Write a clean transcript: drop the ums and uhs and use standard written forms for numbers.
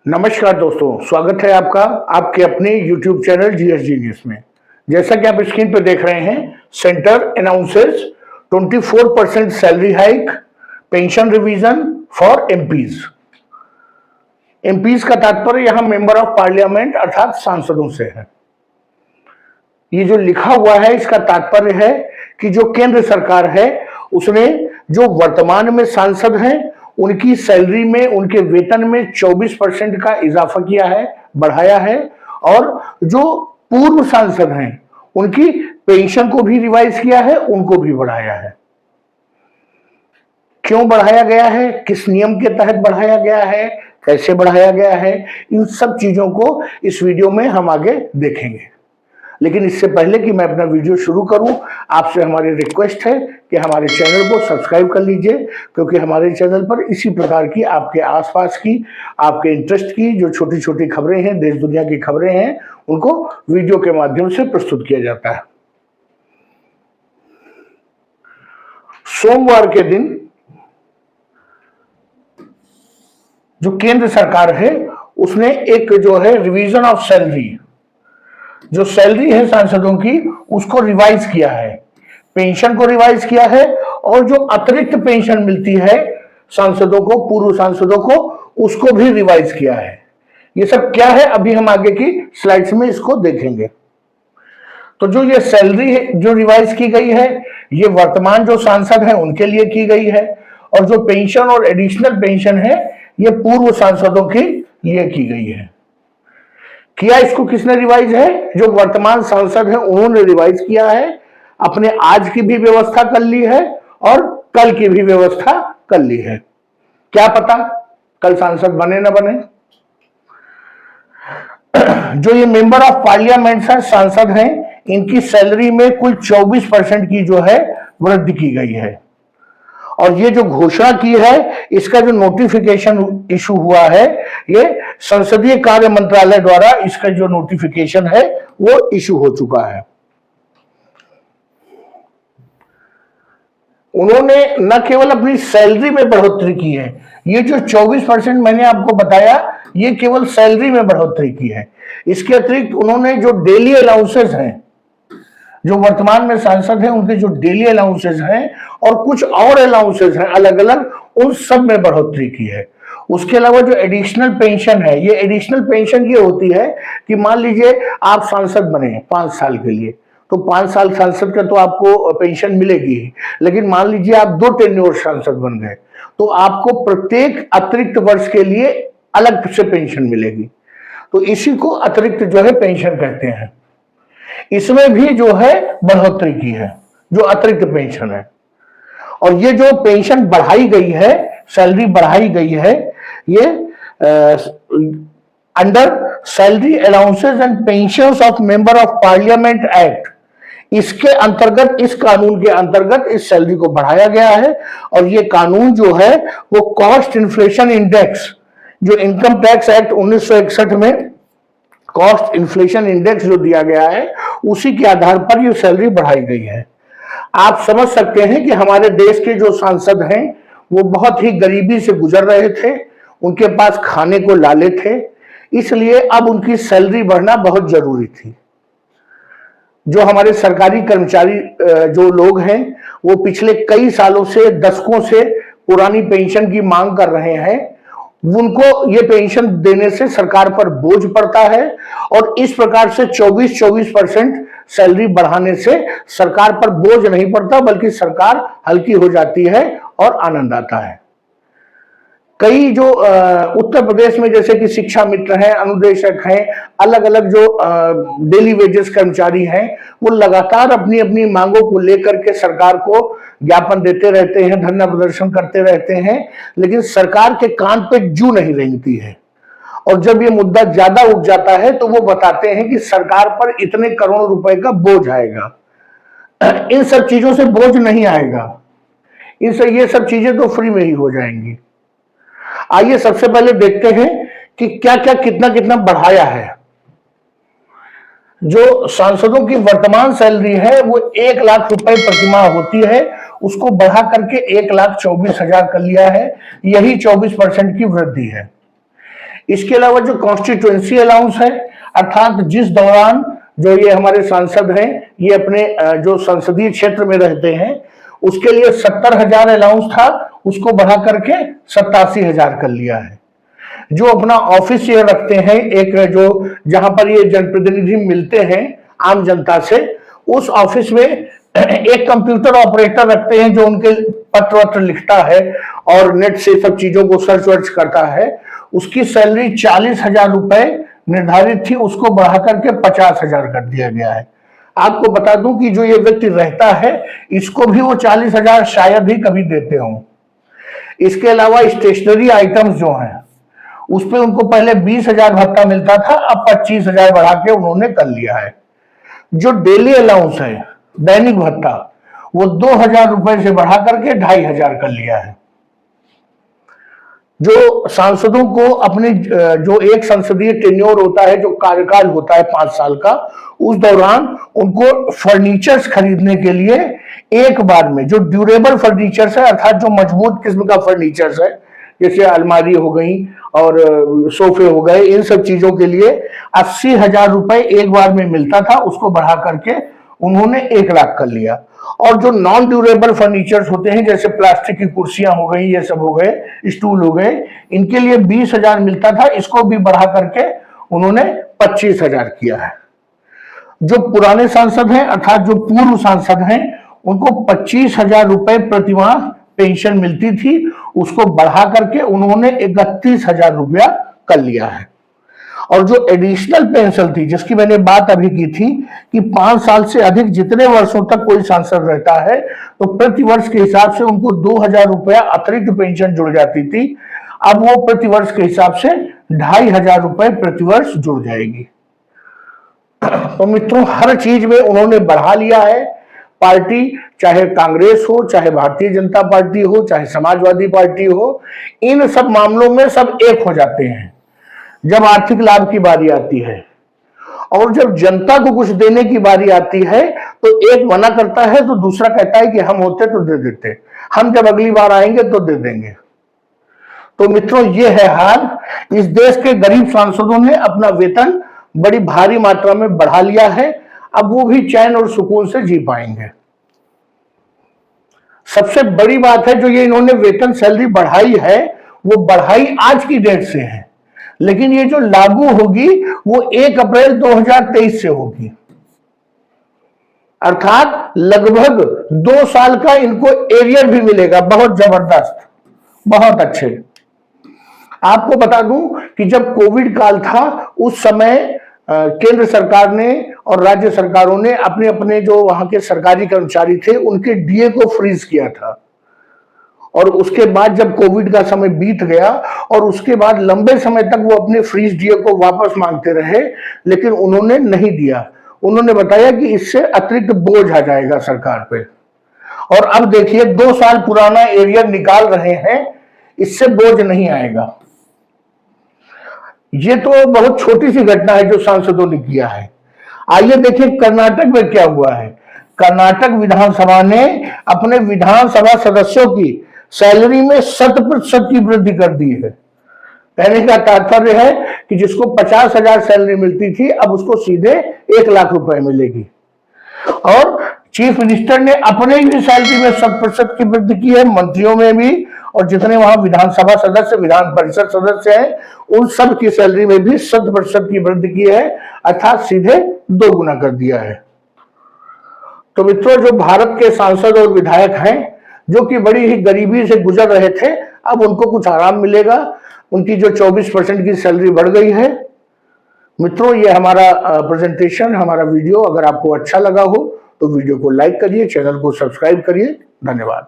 नमस्कार दोस्तों, स्वागत है आपका आपके अपने YouTube चैनल जीएसजी न्यूज में। जैसा कि आप स्क्रीन पर देख रहे हैं, centre announces 24% salary hike, pension revision for MPs. MPs का तात्पर्य यहाँ मेंबर ऑफ पार्लियामेंट अर्थात सांसदों से है। ये जो लिखा हुआ है इसका तात्पर्य है कि जो केंद्र सरकार है उसने जो वर्तमान में सांसद हैं उनकी सैलरी में, उनके वेतन में 24% का इजाफा किया है, बढ़ाया है। और जो पूर्व सांसद हैं उनकी पेंशन को भी रिवाइज किया है, उनको भी बढ़ाया है। क्यों बढ़ाया गया है, किस नियम के तहत बढ़ाया गया है, कैसे बढ़ाया गया है, इन सब चीजों को इस वीडियो में हम आगे देखेंगे। लेकिन इससे पहले कि मैं अपना वीडियो शुरू करूं, आपसे हमारी रिक्वेस्ट है कि हमारे चैनल को सब्सक्राइब कर लीजिए, क्योंकि हमारे चैनल पर इसी प्रकार की आपके आसपास की, आपके इंटरेस्ट की जो छोटी छोटी खबरें हैं, देश दुनिया की खबरें हैं, उनको वीडियो के माध्यम से प्रस्तुत किया जाता है। सोमवार के दिन जो केंद्र सरकार है उसने एक जो है रिवीजन ऑफ सैलरी, जो सैलरी है सांसदों की उसको रिवाइज किया है, पेंशन को रिवाइज किया है। और जो अतिरिक्त पेंशन मिलती है सांसदों को, पूर्व सांसदों को, उसको भी रिवाइज किया है। ये सब क्या है अभी हम आगे की स्लाइड्स में इसको देखेंगे। तो जो ये सैलरी है जो रिवाइज की गई है, ये वर्तमान जो सांसद हैं उनके लिए की गई है। और जो पेंशन और एडिशनल पेंशन है ये पूर्व सांसदों के लिए की गई है। किया इसको किसने रिवाइज है? जो वर्तमान सांसद हैं उन्होंने रिवाइज किया है, अपने आज की भी व्यवस्था कर ली है और कल की भी व्यवस्था कर ली है। क्या पता कल सांसद बने ना बने। जो ये मेंबर ऑफ पार्लियामेंट है, सांसद हैं, इनकी सैलरी में कुल 24% की जो है वृद्धि की गई है। और ये जो घोषणा की है, इसका जो नोटिफिकेशन इशू हुआ है, ये संसदीय कार्य मंत्रालय द्वारा इसका जो नोटिफिकेशन है वो इशू हो चुका है। उन्होंने न केवल अपनी सैलरी में बढ़ोतरी की है, ये जो 24% मैंने आपको बताया ये केवल सैलरी में बढ़ोतरी की है। इसके अतिरिक्त उन्होंने जो डेली अलाउंसेस हैं, जो वर्तमान में सांसद हैं उनके जो डेली अलाउंसेस हैं और कुछ और अलाउंसेस हैं अलग अलग, उन सब में बढ़ोतरी की है। उसके अलावा जो एडिशनल पेंशन है, ये एडिशनल पेंशन ये होती है कि मान लीजिए आप सांसद बने 5 साल के लिए, तो 5 साल सांसद का तो आपको पेंशन मिलेगी ही। लेकिन मान लीजिए आप 2 टेन्योर सांसद बन गए तो आपको प्रत्येक अतिरिक्त वर्ष के लिए अलग से पेंशन मिलेगी। तो इसी को अतिरिक्त जो है पेंशन कहते हैं। इसमें भी जो है बढ़ोतरी की है, जो अतिरिक्त पेंशन है। और ये जो पेंशन बढ़ाई गई है, सैलरी बढ़ाई गई है, ये under salary allowances and pensions of member of parliament act, इसके अंतर्गत, इस कानून के अंतर्गत इस सैलरी को बढ़ाया गया है। और ये कानून जो है वो कॉस्ट इन्फ्लेशन इंडेक्स, जो इनकम टैक्स एक्ट 1961 में कॉस्ट इन्फ्लेशन इंडेक्स जो दिया गया है, उसी के आधार पर ये सैलरी बढ़ाई गई है। आप समझ सकते हैं कि हमारे देश के जो सांसद हैं वो बहुत ही गरीबी से गुजर रहे थे, उनके पास खाने को लाले थे, इसलिए अब उनकी सैलरी बढ़ना बहुत जरूरी थी। जो हमारे सरकारी कर्मचारी जो लोग हैं वो पिछले कई सालों से, दशकों से पुरानी पेंशन की मांग कर रहे हैं, उनको ये पेंशन देने से सरकार पर बोझ पड़ता है। और इस प्रकार से 24% सैलरी बढ़ाने से सरकार पर बोझ नहीं पड़ता, बल्कि सरकार हल्की हो जाती है और आनंद आता है। कई जो उत्तर प्रदेश में जैसे कि शिक्षा मित्र हैं, अनुदेशक हैं, अलग अलग जो डेली वेजेस कर्मचारी हैं, वो लगातार अपनी अपनी मांगों को लेकर के सरकार को ज्ञापन देते रहते हैं, धरना प्रदर्शन करते रहते हैं, लेकिन सरकार के कान पे जू नहीं रेंगती है। और जब ये मुद्दा ज्यादा उठ जाता है तो वो बताते हैं कि सरकार पर इतने करोड़ रुपए का बोझ आएगा। इन सब चीजों से बोझ नहीं आएगा, इनसे ये सब चीजें तो फ्री में ही हो जाएंगी। आइए सबसे पहले देखते हैं कि क्या क्या कितना कितना बढ़ाया है। जो सांसदों की वर्तमान सैलरी है वो 1 लाख रुपए प्रतिमाह होती है, उसको बढ़ा करके 1,24,000 कर लिया है। यही 24% की वृद्धि है। इसके अलावा जो कॉन्स्टिट्यूएंसी अलाउंस है, अर्थात जिस दौरान जो ये हमारे सांसद हैं ये अपने जो संसदीय क्षेत्र में रहते हैं उसके लिए 70,000 अलाउंस था, उसको बढ़ा करके 87,000 कर लिया है। जो अपना ऑफिस ये रखते हैं, एक जो जहां पर ये जनप्रतिनिधि मिलते हैं आम जनता से, उस ऑफिस में एक कंप्यूटर ऑपरेटर रखते हैं जो उनके पत्र वत्र लिखता है और नेट से सब चीजों को सर्च वर्च करता है। उसकी सैलरी 40,000 रुपए निर्धारित थी, उसको बढ़ा करके 50,000 कर दिया गया है। आपको बता दूं कि जो ये व्यक्ति रहता है इसको भी वो 40,000 शायद ही कभी देते हों। इसके अलावा स्टेशनरी आइटम्स जो हैं उस पर उनको पहले 20,000 भत्ता मिलता था, अब 25,000 बढ़ा के उन्होंने कर लिया है। जो डेली अलाउंस है, दैनिक भत्ता, वो 2,000 रुपए से बढ़ा करके 2,500 कर लिया है। जो सांसदों को अपने जो एक संसदीय टेन्योर होता है, जो कार्यकाल होता है 5 साल का, उस दौरान उनको फर्नीचर्स खरीदने के लिए एक बार में जो ड्यूरेबल फर्नीचर्स है, अर्थात जो मजबूत किस्म का फर्नीचर्स है, जैसे अलमारी हो गई और सोफे हो गए, इन सब चीजों के लिए 80,000 रुपए एक बार में मिलता था, उसको बढ़ा करके उन्होंने 1 लाख कर लिया। और जो नॉन ड्यूरेबल फर्नीचर्स होते हैं, जैसे प्लास्टिक की कुर्सियां हो गई, ये सब हो गए, स्टूल हो गए, इनके लिए 20,000 मिलता था, इसको भी बढ़ा करके उन्होंने 25,000 किया है। जो पुराने सांसद हैं, अर्थात जो पूर्व सांसद हैं, उनको 25,000 रुपए प्रतिमाह पेंशन मिलती थी, उसको बढ़ा करके उन्होंने 31,000 रुपया कर लिया है। और जो एडिशनल पेंशन थी, जिसकी मैंने बात अभी की थी कि 5 साल से अधिक जितने वर्षों तक कोई सांसद रहता है तो प्रति वर्ष के हिसाब से उनको 2,000 रुपया अतिरिक्त पेंशन जुड़ जाती थी, अब वो प्रति वर्ष के हिसाब से 2,500 रुपए प्रति वर्ष जुड़ जाएगी। तो मित्रों, हर चीज में उन्होंने बढ़ा लिया है। पार्टी चाहे कांग्रेस हो, चाहे भारतीय जनता पार्टी हो, चाहे समाजवादी पार्टी हो, इन सब मामलों में सब एक हो जाते हैं जब आर्थिक लाभ की बारी आती है। और जब जनता को कुछ देने की बारी आती है तो एक मना करता है तो दूसरा कहता है कि हम होते तो दे देते, हम जब अगली बार आएंगे तो दे देंगे। तो मित्रों, ये है हाल। इस देश के गरीब सांसदों ने अपना वेतन बड़ी भारी मात्रा में बढ़ा लिया है, अब वो भी चैन और सुकून से जी पाएंगे। सबसे बड़ी बात है, जो ये इन्होंने वेतन सैलरी बढ़ाई है, वो बढ़ाई आज की डेट से है, लेकिन ये जो लागू होगी वो 1 अप्रैल 2023 से होगी, अर्थात लगभग 2 साल का इनको एरियर भी मिलेगा। बहुत जबरदस्त, बहुत अच्छे। आपको बता दूं कि जब कोविड काल था उस समय केंद्र सरकार ने और राज्य सरकारों ने अपने अपने जो वहां के सरकारी कर्मचारी थे उनके डीए को फ्रीज किया था। और उसके बाद जब कोविड का समय बीत गया और उसके बाद लंबे समय तक वो अपने फ्रीज डीए को वापस मांगते रहे, लेकिन उन्होंने नहीं दिया। उन्होंने बताया कि इससे अतिरिक्त बोझ आ जाएगा सरकार पे। और अब देखिए 2 साल पुराना एरियर निकाल रहे हैं, इससे बोझ नहीं आएगा। ये तो बहुत छोटी सी घटना है जो सांसदों ने किया है। आइए देखिए कर्नाटक में क्या हुआ है। कर्नाटक विधानसभा ने अपने विधानसभा सदस्यों की सैलरी में 100% की वृद्धि कर दी है। कहने का तात्पर्य है कि जिसको 50,000 सैलरी मिलती थी अब उसको सीधे 1 लाख रुपए मिलेगी। और चीफ मिनिस्टर ने अपने भी सैलरी में 100% की वृद्धि की है, मंत्रियों में भी, और जितने वहां विधानसभा सदस्य, विधान परिषद सदस्य हैं, उन सब की सैलरी में भी 100% की वृद्धि की है, अर्थात सीधे 2 गुना कर दिया है। तो मित्रों, जो भारत के सांसद और विधायक हैं जो कि बड़ी ही गरीबी से गुजर रहे थे, अब उनको कुछ आराम मिलेगा। उनकी जो 24% की सैलरी बढ़ गई है। मित्रों, ये हमारा प्रेजेंटेशन, हमारा वीडियो अगर आपको अच्छा लगा हो तो वीडियो को लाइक करिए, चैनल को सब्सक्राइब करिए। धन्यवाद।